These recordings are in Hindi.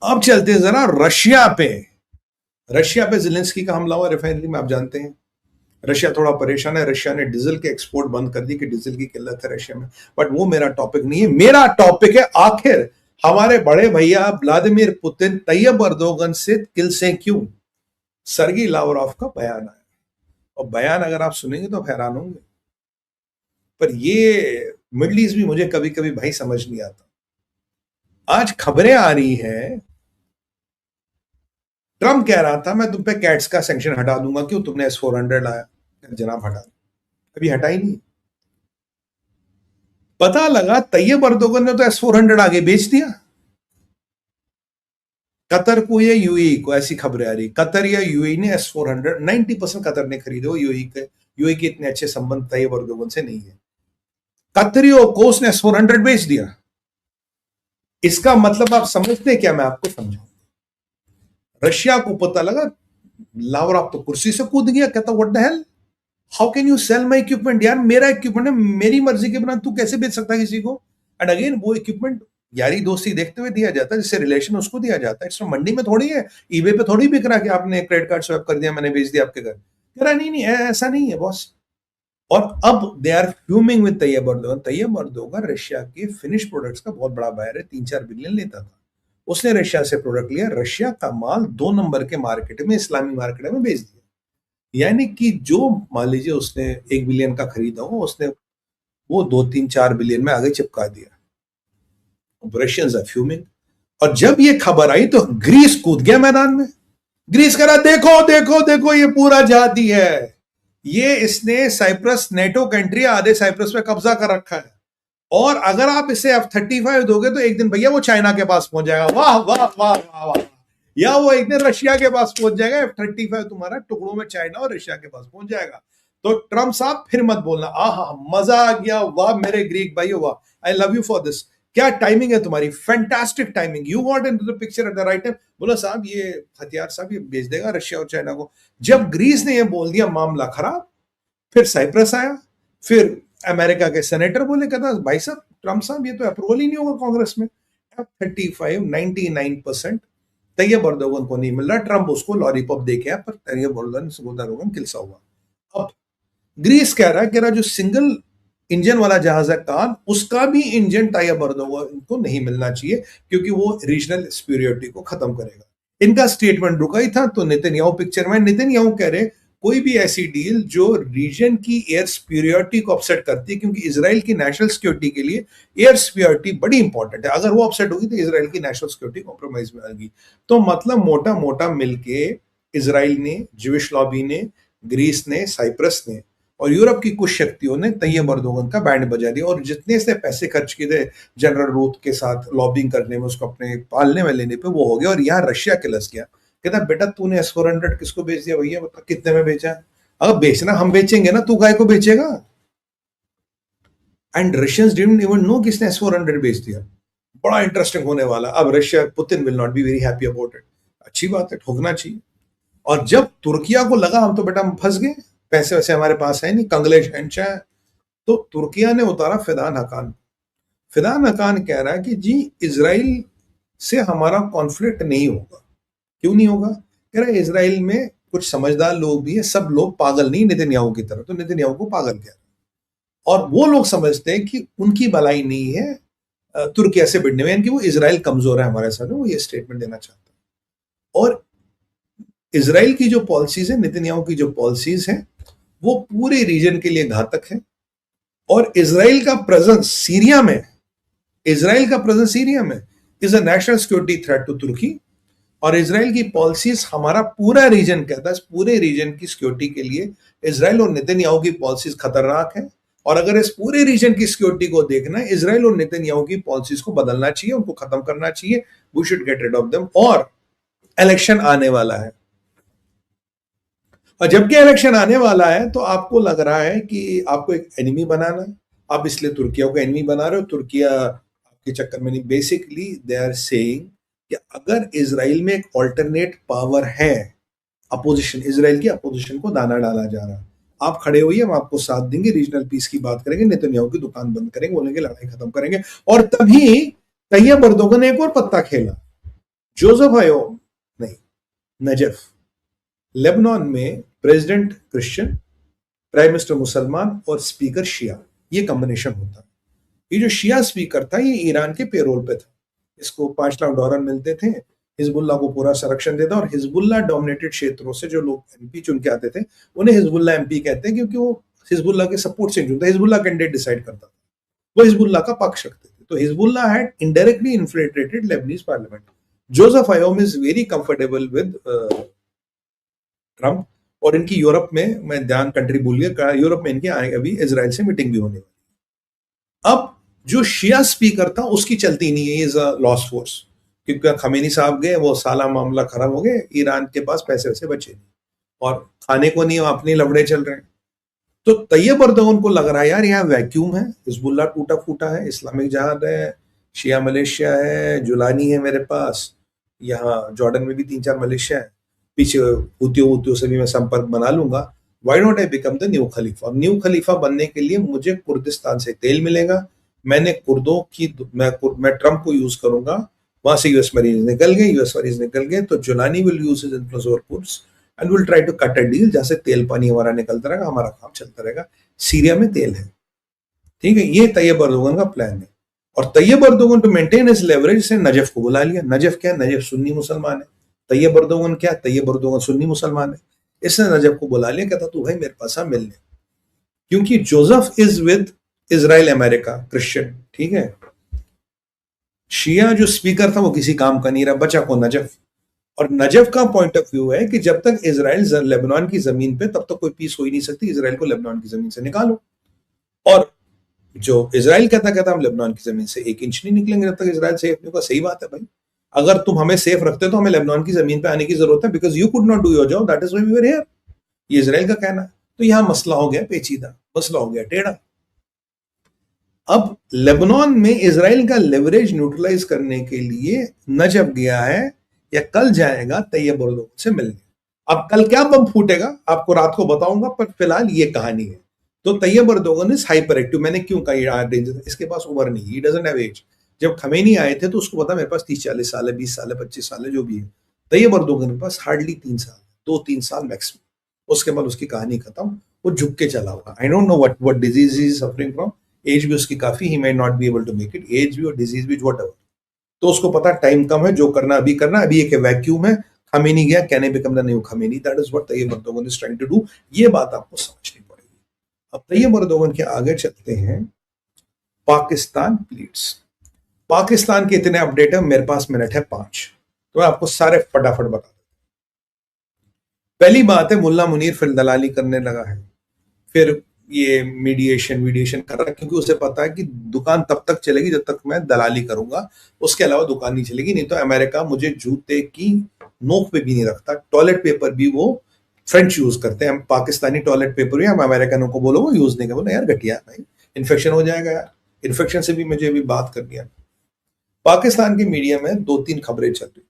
अब चलते हैं जरा रशिया पे। रशिया पे ज़ेलेंस्की का हमला हुआ रिफाइनरी में, आप जानते हैं। रशिया थोड़ा परेशान है, रशिया ने डीजल के एक्सपोर्ट बंद कर दी कि डीजल की किल्लत है रशिया में। बट वो मेरा टॉपिक नहीं है, मेरा टॉपिक है आखिर हमारे बड़े भैया व्लादिमीर पुतिन तैयब अर्दोगन से किल से क्यों। सरगी लावरोव का बयान आया, और बयान अगर आप सुनेंगे तो हैरान होंगे। पर ये मिडल ईस्ट भी मुझे कभी कभी भाई समझ नहीं आता। आज खबरें आ रही हैं, ट्रम्प कह रहा था मैं तुम पे कैट्स का सैंक्शन हटा दूंगा, क्यों तुमने S-400 लाया। जनाब हटा, अभी हटा ही नहीं। पता लगा तैयब अर्दोगन ने तो S-400 आगे बेच दिया कतर को या यूएई को। ऐसी खबरें आ रही, कतर या यूएई ने S-400 90% कतर ने खरीदे। वो यूएई के इतने अच्छे संबंध तैयब अर्दोगन से नहीं है। कतरियों को उसने S-400 बेच दिया। इसका मतलब आप समझते हैं क्या, मैं आपको समझाऊं। रशिया को पता लगा, लावरोव तो कुर्सी से कूद गया, कहता what the hell, how can you sell my equipment. यार मेरा इक्विपमेंट है, मेरी मर्जी के बिना तू कैसे बेच सकता है किसी को। एंड अगेन वो इक्विपमेंट यारी दोस्ती देखते हुए दिया जाता है, जिससे रिलेशन उसको दिया जाता है। इसमें मंडी में थोड़ी है, ईबे पे थोड़ी बिक रहा कि आपने क्रेडिट कार्ड स्वैप कर दिया, मैंने बेच दिया आपके घर। कह रहा नहीं नहीं ऐसा नहीं है बॉस। और अब they are fuming with Tayyip Erdogan. Tayyip Erdogan Russia के फिनिश प्रोडक्ट्स का बहुत बड़ा बायर है, 3-4 बिलियन लेता था। उसने रशिया से प्रोडक्ट लिया, रशिया का माल 2 नंबर के मार्केट में, इस्लामी मार्केट में बेच दिया। यानी कि जो मान लीजिए उसने 1 बिलियन का खरीदा हो, उसने वो 2-3-4 बिलियन में आगे चिपका दिया। Russians are fuming. और जब ये खबर आई तो ग्रीस कूद गया मैदान में। ग्रीस कह रहा देखो देखो देखो ये पूरा जाती है, ये इसने साइप्रस नेटो कंट्री आधे साइप्रस पे कब्जा कर रखा है, और अगर आप इसे F-35 दोगे तो एक दिन भैया वो चाइना के पास पहुंच जाएगा। वाह वाह वाह वाह वाह। या वो एक दिन रशिया के पास पहुंच जाएगा, F-35 तुम्हारा टुकड़ों में चाइना और रशिया के पास पहुंच जाएगा। तो ट्रम्प साहब फिर मत बोलना, आहा मजा आ गया, वाह मेरे ग्रीक भाइयों वाह, I love you for this. क्या टाइमिंग है तुम्हारी, fantastic timing, you got into the picture at the right time. बोला साहब ये हथियार साहब ये बेच देगा रशिया और चाइना को। जब ग्रीस ने ये बोल दिया मामला खराब। फिर साइप्रस आया, फिर अमेरिका के सेनेटर बोले, कहता भाई साहब ट्रम्प साहब ये तो अप्रूवल ही नहीं होगा कांग्रेस में। F-35 99% तैयब अर्दोगन को नहीं मिल रहा, ट्रम्प उसको लॉलीपॉप दे के आया, पर तैयब अर्दोगन किलसा हुआ। अब ग्रीस कह रहा जो सिंगल इंजन वाला जहाज है कान, उसका भी इंजन तैयब अर्दोगन को नहीं मिलना चाहिए, क्योंकि वो रीजनल सुपीरियरिटी को खत्म करेगा। इनका स्टेटमेंट रुका ही था, तो नेतन्याहू पिक्चर में। नेतन्याहू कह रहे कोई भी ऐसी डील जो रीजन की एयर सुपीरियरिटी को अपसेट करती है, क्योंकि इसराइल की नेशनल सिक्योरिटी के लिए एयर सुपीरियरिटी बड़ी इंपॉर्टेंट है। अगर वो अपसेट होगी तो इसराइल की नेशनल सिक्योरिटी कॉम्प्रोमाइज में आएगी। तो मतलब मोटा मोटा मिलके इसराइल ने, ज्यूइश लॉबी ने, ग्रीस ने, साइप्रस ने और यूरोप की कुछ शक्तियों ने तैयब अर्दोगन का बैंड बजा दिया। और जितने से पैसे खर्च किए थे जनरल रूथ के साथ लॉबिंग करने में, उसको अपने पालने में लेने पे, वो हो गया। और यहाँ रशिया किलस गया, कहता बेटा तूने S-400 किसको बेच दिया भैया, बता कितने में बेचा है। अगर बेचना हम बेचेंगे ना, तू काय को बेचेगा। And Russians didn't even know किसने S-400 बेच दिया। बड़ा इंटरेस्टिंग होने वाला। अब Russia, Putin will not be very happy about it. अच्छी बात है, ठोकना चाहिए। और जब तुर्किया को लगा हम तो बेटा हम फंस गए, पैसे वैसे हमारे पास है नहीं, कंगले शहनशाह, तो तुर्किया ने उतारा फिदान हकान। फिदान हकान कह रहा है कि जी इसराइल से हमारा कॉन्फ्लिक्ट नहीं होगा। क्यों नहीं होगा, कह रहा है इसराइल में कुछ समझदार लोग भी है, सब लोग पागल नहीं नेतन्याहू की तरह। तो नेतन्याहू को पागल कह रहा है, और वो लोग समझते हैं कि उनकी भलाई नहीं है तुर्किया से भिड़ने में, यानी कि वो इसराइल कमजोर है हमारे साथ, वो ये स्टेटमेंट देना चाहता है। और इसराइल की जो पॉलिसीज है, नेतन्याहू की जो पॉलिसीज है, वो पूरे रीजन के लिए घातक है। और इसराइल का प्रेजेंस सीरिया में, इसराइल का प्रेजेंस सीरिया में is a national security threat to Turkey. और इसराइल की पॉलिसीज, हमारा पूरा रीजन कहता है, पूरे रीजन की सिक्योरिटी के लिए इसराइल और नेतन्याहू की पॉलिसीज खतरनाक है। और अगर इस पूरे रीजन की सिक्योरिटी को देखना है, इसराइल और नेतन्याहू की पॉलिसीज को बदलना चाहिए, उनको खत्म करना चाहिए। We should get rid of them. और इलेक्शन आने वाला है, और जबकि इलेक्शन आने वाला है तो आपको लग रहा है कि आपको एक एनिमी बनाना है, आप इसलिए तुर्किया को एनिमी बना रहे हो। तुर्किया आपके चक्कर में नहीं। बेसिकली दे आर सेइंग कि अगर इसराइल में एक ऑल्टरनेट पावर है, अपोजिशन, इसराइल की अपोजिशन को दाना डाला जा रहा है, आप खड़े होइए, हम आपको साथ देंगे, रीजनल पीस की बात करेंगे, नेतन्याहू की दुकान बंद करेंगे, बोलेंगे लड़ाई खत्म करेंगे। और तभी तैयब अर्दोगन ने एक और पत्ता खेला। जोसेफ आयोम नहीं, नजफ, लेबनान में प्रेसिडेंट क्रिश्चियन, प्राइम मिनिस्टर मुसलमान और स्पीकर शिया, ये कॉम्बिनेशन होता है। ये जो शिया स्पीकर था ये ईरान के पेरोल पे था, इसको 5 लाख डॉलर मिलते थे, हिजबुल्लाह को पूरा संरक्षण देता, और हिजबुल्लाह डोमिनेटेड क्षेत्रों से जो लोग एमपी चुन के आते थे उन्हें हिजबुल्लाह एमपी कहते हैं, क्योंकि वो हिजबुल्लाह के सपोर्ट से चुनता, हिजबुल्लाह कैंडिडेट डिसाइड करता था, वो हिजबुल्लाह का पक्ष रखते थे। तो Hezbollah had indirectly infiltrated Lebanese parliament. Joseph Aoun is very comfortable with Trump, और इनकी यूरोप में, मैं ध्यान कंट्री भूल गया, यूरोप में इनकी अभी इजराइल से मीटिंग भी होने वाली। अब जो शिया स्पीकर था उसकी चलती नहीं है, इज अ लॉस्ट फोर्स, क्योंकि खमेनी साहब गए, वो साला मामला खराब हो गया, ईरान के पास पैसे वैसे बचे नहीं और खाने को नहीं, अपने लफड़े चल रहे हैं। तो तैयब अर्दोगन को लग रहा है यार यहाँ वैक्यूम है, हिजबुल्लाह टूटा फूटा है, इस्लामिक जहाद है, शिया मलेशिया है, जुलानी है मेरे पास, यहाँ जॉर्डन में भी 3-4 मलेशिया है, पीछे हुतियों से भी मैं संपर्क बना लूंगा, why not I become the new खलीफा। न्यू खलीफा बनने के लिए मुझे कुर्दिस्तान से तेल मिलेगा, मैंने कुर्दों की, मैं ट्रंप को यूज करूंगा, वहां से यूएस मरीज निकल गए, तो Julani will use his influence over Kurds and will try to cut a deal, जहां से तेल पानी हमारा निकलता रहेगा, हमारा काम चलता रहेगा, सीरिया में तेल है, ठीक है। ये तैयब अर्दोगन का प्लान है। और Tayyip Erdogan to maintain his leverage से नजफ को बुला लिया। नजफ क्या है? नजफ सुन्नी मुसलमान है। तैयब अर्दोगन क्या? तैयब अर्दोगन सुन्नी मुसलमान है। इसने नजफ को बुला लिया, कहता तू भाई मेरे पास आ मिलने, क्योंकि Joseph is with Israel America Christian, ठीक है। शिया जो स्पीकर था वो किसी काम का नहीं रहा, बचा को नजफ। और नजफ का पॉइंट ऑफ व्यू है कि जब तक इजराइल लेबनान की जमीन पे, तब तक कोई पीस हो ही नहीं सकती, इजराइल को लेबनान की जमीन से निकालो। और जो इजराइल कहता हम लेबनान की जमीन से 1 इंच नहीं निकलेंगे जब तक इजराइल सेफ नहीं होगा। सही बात है भाई, अगर तुम हमें सेफ रखते हो तो हमें लेबनान की जमीन पे आने की जरूरत है, because you could not do your job, that is why we were here. ये इजराइल का कहना है। तो यहां मसला हो गया पेचीदा, मसला हो गया टेढ़ा। अब लेबनान में इजराइल का लेवरेज न्यूट्रलाइज करने के लिए नजफ गया है या कल जाएगा तैयब अर्दोगन से मिलने। अब कल क्या बम फूटेगा आपको रात को बताऊंगा, पर फिलहाल ये कहानी है। तो Tayyip Erdogan is hyper active. मैंने क्यों कहा डेंजर, इसके पास उम्र नहीं, ही डजंट हैव एज। जब खमेनी आए थे तो उसको पता मेरे पास 30-40 साल है, 20 साल है, 25 साल है, जो भी है। तैयब अर्दोगन के पास हार्डली 3 साल, 2-3 साल मैक्सिमम, उसके बाद उसकी कहानी खत्म, वो झुक के चला होगा। I don't know what disease is suffering from, age भी उसकी काफी, he may not be able to make it, age भी और डिजीज भी, व्हाटएवर। तो उसको पता टाइम कम है, जो करना अभी करना, अभी एक वैक्यूम है, खमेनी गया, can I become the new Khamenei, that is what Tayyip Erdogan is trying to do. ये बात आपको समझनी पड़ेगी। अब तैयब अर्दोगन के आगे चलते हैं। पाकिस्तान प्लीड्स। पाकिस्तान के इतने अपडेट है, मेरे पास मिनट है 5, तो मैं आपको सारे फटाफट बता दूं। पहली बात है, मुल्ला मुनीर फिर दलाली करने लगा है, फिर ये मीडिएशन कर रहा है, क्योंकि उसे पता है कि दुकान तब तक चलेगी जब तक मैं दलाली करूंगा, उसके अलावा दुकान नहीं चलेगी। नहीं तो अमेरिका मुझे जूते की नोक पे भी नहीं रखता। टॉयलेट पेपर भी वो फ्रेंच यूज करते हैं, पाकिस्तानी टॉयलेट पेपर भी हम अमेरिकनों को बोलो वो यूज नहीं कर, बोलो यार घटिया भाई, इन्फेक्शन हो जाएगा यार, इन्फेक्शन से भी मुझे अभी बात करनी है। पाकिस्तान की मीडिया में 2-3 खबरें चल रही।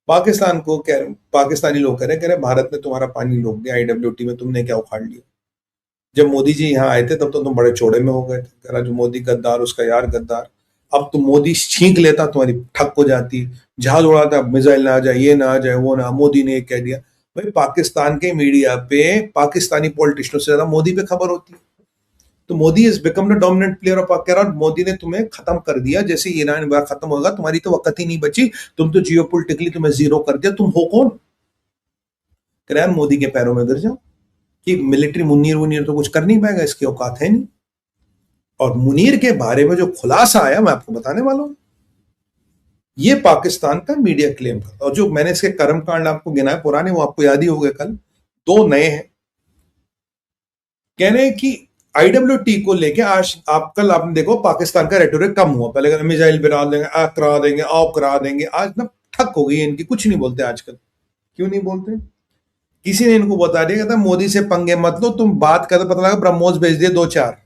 पाकिस्तानी लोग कह रहे भारत ने तुम्हारा पानी रोक दिया, IWT में तुमने क्या उखाड़ लिया। जब मोदी जी यहाँ आए थे तब तो तुम बड़े चौड़े में हो गए थे, कह रहा जो मोदी गद्दार उसका यार गद्दार। अब तो मोदी छींक लेता तुम्हारी ठक हो जाती, जहाज उड़ाता मिसाइल ना आ जाए, ये ना आ जाए, वो ना, मोदी ने ये कह दिया। भाई पाकिस्तान के मीडिया पे पाकिस्तानी पॉलिटिशियनों से ज्यादा मोदी पे खबर होती है। तो Modi is become the dominant player of Pakistan. Modi ने तुम्हें खत्म कर दिया, जैसे ईरान बार खत्म होगा तुम्हारी तो वक्त ही नहीं बची, तुम तो जियोपॉलिटिकली तुम्हें जीरो कर दिया। तुम हो कौन? कह रहा मोदी के पैरों में गिर जाओ कि मिलिट्री मुनीर तो कुछ कर नहीं पाएगा, इसकी औकात है नहीं। और मुनीर के बारे में जो खुलासा आया मैं आपको बताने वाला हूं, ये पाकिस्तान का मीडिया क्लेम करता। और जो मैंने इसके कर्मकांड आपको गिनाए पुराने, वो आपको याद ही हो गए, कल 2 नए हैं। कह रहे हैं कि IWT को लेके आज कल आपने देखो पाकिस्तान का रेटोरिक कम हुआ। पहले मिसाइल गिरा देंगे, करा देंगे, आओ करा देंगे, आज ना ठक हो गई है इनकी, कुछ नहीं बोलते आजकल। क्यों नहीं बोलते? किसी ने इनको बता दिया, कहता मोदी से पंगे मत लो, तुम बात करते पता लगा ब्रह्मोस भेज दिए 2-4।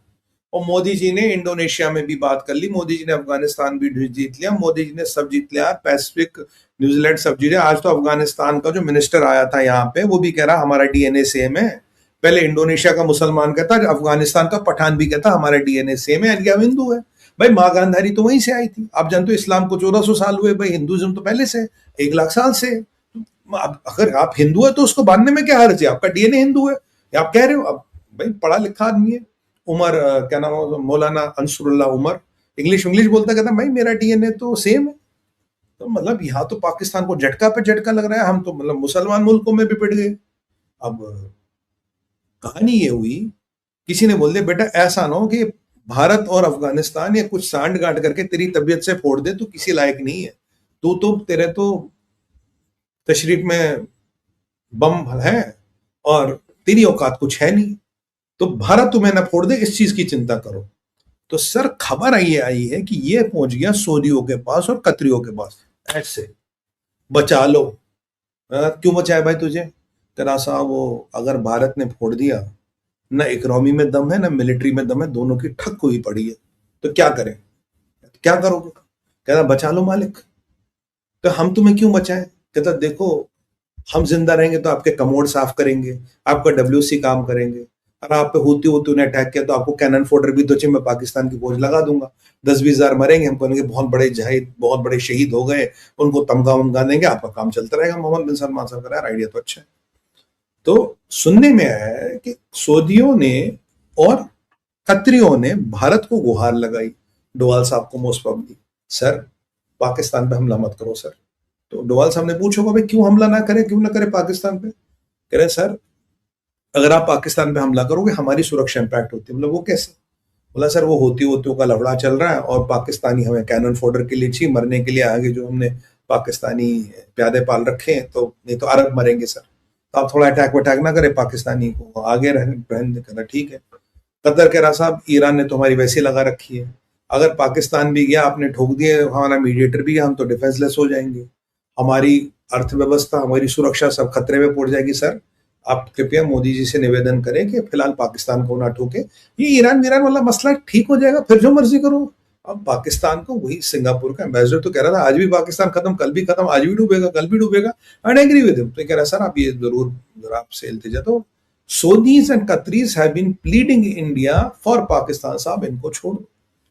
और मोदी जी ने इंडोनेशिया में भी बात कर ली, मोदी जी ने अफगानिस्तान भी जीत लिया, मोदी जी ने सब जीत लिया, पैसिफिक न्यूजीलैंड सब जीत लिया। आज तो अफगानिस्तान का जो मिनिस्टर आया था यहाँ पे, वो भी कह रहा हमारा DNA सेम है। पहले इंडोनेशिया का मुसलमान कहता, अफगानिस्तान का पठान भी कहता हमारा DNA सेम है, हम हिंदू है। भाई माँ गांधारी तो वहीं से आई थी, आप जानते हो इस्लाम को 1400 साल हुए, भाई हिंदुइज्म तो पहले से 1 लाख साल से। अब अगर आप हिंदू है तो उसको बांधने में क्या हर्ज है, आपका डीएनए हिंदू है, ये आप कह रहे हो। अब भाई पढ़ा लिखा आदमी है, उमर क्या नाम है, मौलाना अंसरुल्लाह उमर, इंग्लिश इंग्लिश बोलता, कहता भाई मेरा डीएनए तो सेम है। तो मतलब यहाँ तो पाकिस्तान को झटका पे झटका लग रहा है, हम तो मतलब मुसलमान मुल्कों में भी पिट गए। अब कहानी ये हुई, किसी ने बोल दिया बेटा ऐसा ना हो कि भारत और अफगानिस्तान या कुछ सांड गांठ करके तेरी तबीयत से फोड़ दे, तू किसी लायक नहीं है, तू तो तेरे तो तशरीफ में बम है और तेरी औकात कुछ है नहीं, तो भारत तुम्हें ना फोड़ दे, इस चीज की चिंता करो। तो सर खबर आई है कि ये पहुंच गया सऊदियों के पास और कतरियों के पास, ऐसे बचा लो। क्यों बचाए भाई तुझे, तेरा साहब वो अगर भारत ने फोड़ दिया, ना इकोनॉमी में दम है ना मिलिट्री में दम है, दोनों की ठक हुई पड़ी है, तो क्या करें, क्या करोगे, कहता बचा लो मालिक। तो हम तुम्हें क्यों बचाएं, कहता देखो हम जिंदा रहेंगे तो आपके कमोड साफ करेंगे, आपका डब्ल्यूसी काम करेंगे, और आप पे होती होती ने अटैक किया तो आपको कैनन फोडर भी, तो चाहिए मैं पाकिस्तान की फौज लगा दूंगा, 10-20 हजार मरेंगे, हम कहेंगे बहुत बड़े जहीद बहुत बड़े शहीद हो गए, उनको तमगा वमगा देंगे, आपका काम चलता रहेगा। मोहम्मद बिन सलमान साहब का यार आइडिया तो अच्छा है। तो सुनने में आया है कि सऊदियों ने और कतरियों ने भारत को गुहार लगाई, डोवाल साहब को मोस्ट प्रॉब्ली, सर पाकिस्तान पे हमला मत करो सर। तो डोवाल साहब ने पूछा भाई क्यों हमला ना करें, क्यों ना करें पाकिस्तान पे, कह रहे सर अगर आप पाकिस्तान पे हमला करोगे हमारी सुरक्षा इंपैक्ट होती है। मतलब वो कैसे, बोला सर वो होती होती का लफड़ा चल रहा है और पाकिस्तानी हमें कैनन फोडर के लिए चाहिए, मरने के लिए आगे जो हमने पाकिस्तानी प्यादे पाल रखे हैं, तो नहीं तो अरब मरेंगे सर, तो आप थोड़ा अटैक वटैक ना करें, पाकिस्तानी को आगे रहने कहना ठीक है। कतर कह रहा साहब ईरान ने तो हमारी वैसे लगा रखी है, अगर पाकिस्तान भी गया आपने ठोक दिए, हमारा मीडिएटर भी गया, हम तो डिफेंसलेस हो जाएंगे, हमारी अर्थव्यवस्था हमारी सुरक्षा सब खतरे में पड़ जाएगी। सर आप कृपया मोदी जी से निवेदन करें कि फिलहाल पाकिस्तान को ना ठोके, ये ईरान वीरान वाला मसला ठीक हो जाएगा, फिर जो मर्जी करो। अब पाकिस्तान को वही सिंगापुर का एम्बेसडर तो कह रहा था आज भी पाकिस्तान खत्म, कल भी खत्म, आज भी डूबेगा कल भी डूबेगा, आई एग्री विद हिम। तो कह रहा सर आप ये जरूर जरा आपसे इल्तिजा, तो Saudis and Qataris have been pleading India for Pakistan, साहब इनको छोड़ो।